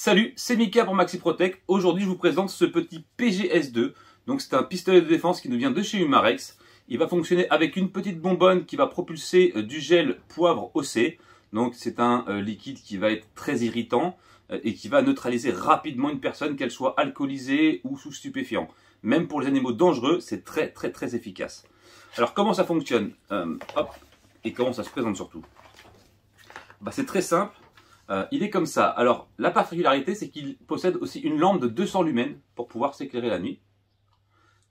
Salut, c'est Mika pour Maxi Protect. Aujourd'hui, je vous présente ce petit PGS2. Donc, c'est un pistolet de défense qui nous vient de chez Umarex. Il va fonctionner avec une petite bonbonne qui va propulser du gel poivre OC. Donc, c'est un liquide qui va être très irritant et qui va neutraliser rapidement une personne, qu'elle soit alcoolisée ou sous stupéfiant. Même pour les animaux dangereux, c'est très efficace. Alors, comment ça fonctionne et comment ça se présente surtout? C'est très simple. Il est comme ça. Alors, la particularité, c'est qu'il possède aussi une lampe de 200 lumens pour pouvoir s'éclairer la nuit.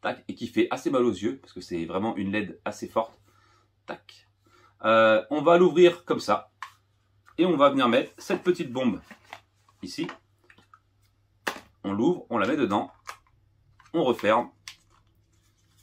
Tac, et qui fait assez mal aux yeux, parce que c'est vraiment une LED assez forte. Tac. On va l'ouvrir comme ça. Et on va venir mettre cette petite bombe ici. On l'ouvre, on la met dedans. On referme.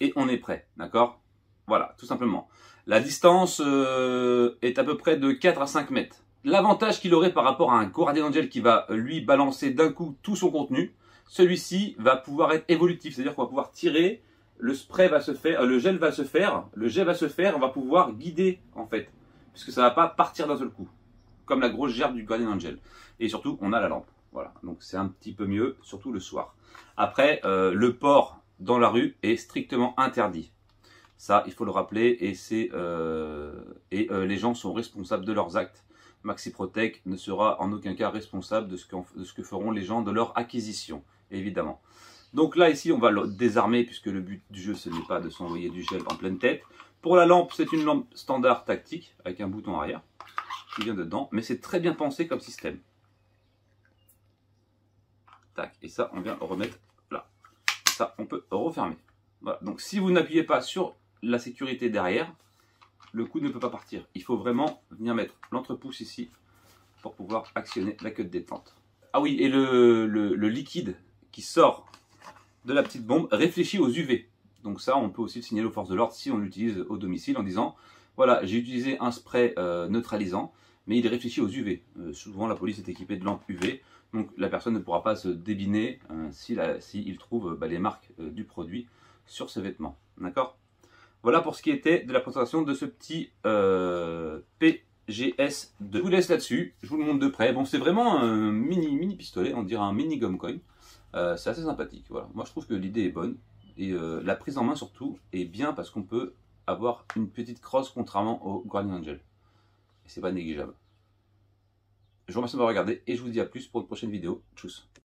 Et on est prêt. D'accord? Voilà, tout simplement. La distance est à peu près de 4 à 5 mètres. L'avantage qu'il aurait par rapport à un Guardian Angel qui va lui balancer d'un coup tout son contenu, celui-ci va pouvoir être évolutif, c'est-à-dire qu'on va pouvoir tirer, le spray va se faire, le gel va se faire, on va pouvoir guider en fait, puisque ça ne va pas partir d'un seul coup, comme la grosse gerbe du Guardian Angel. Et surtout, on a la lampe, voilà, donc c'est un petit peu mieux, surtout le soir. Après, le port dans la rue est strictement interdit. Ça, il faut le rappeler, et les gens sont responsables de leurs actes. Maxi Protect ne sera en aucun cas responsable de ce que feront les gens de leur acquisition, évidemment. Donc là, ici, on va le désarmer, puisque le but du jeu, ce n'est pas de s'envoyer du gel en pleine tête. Pour la lampe, c'est une lampe standard tactique, avec un bouton arrière, qui vient dedans, mais c'est très bien pensé comme système. Tac, et ça, on vient remettre là. Et ça, on peut refermer. Voilà. Donc si vous n'appuyez pas sur la sécurité derrière, le coup ne peut pas partir. Il faut vraiment venir mettre l'entrepousse ici pour pouvoir actionner la queue de détente. Ah oui, et le liquide qui sort de la petite bombe réfléchit aux UV. Donc ça, on peut aussi le signaler aux forces de l'ordre si on l'utilise au domicile en disant « Voilà, j'ai utilisé un spray neutralisant, mais il réfléchit aux UV. » Souvent, la police est équipée de lampes UV, donc la personne ne pourra pas se débiner s'il trouve les marques du produit sur ses vêtements. D'accord ? Voilà pour ce qui était de la présentation de ce petit PGS2. Je vous laisse là-dessus, je vous le montre de près. Bon, c'est vraiment un mini pistolet, on dirait un mini gomme coin. C'est assez sympathique. Voilà. Moi, je trouve que l'idée est bonne. Et la prise en main, surtout, est bien parce qu'on peut avoir une petite crosse contrairement au Guardian Angel. Et c'est pas négligeable. Je vous remercie de m'avoir regardé et je vous dis à plus pour une prochaine vidéo. Tchuss.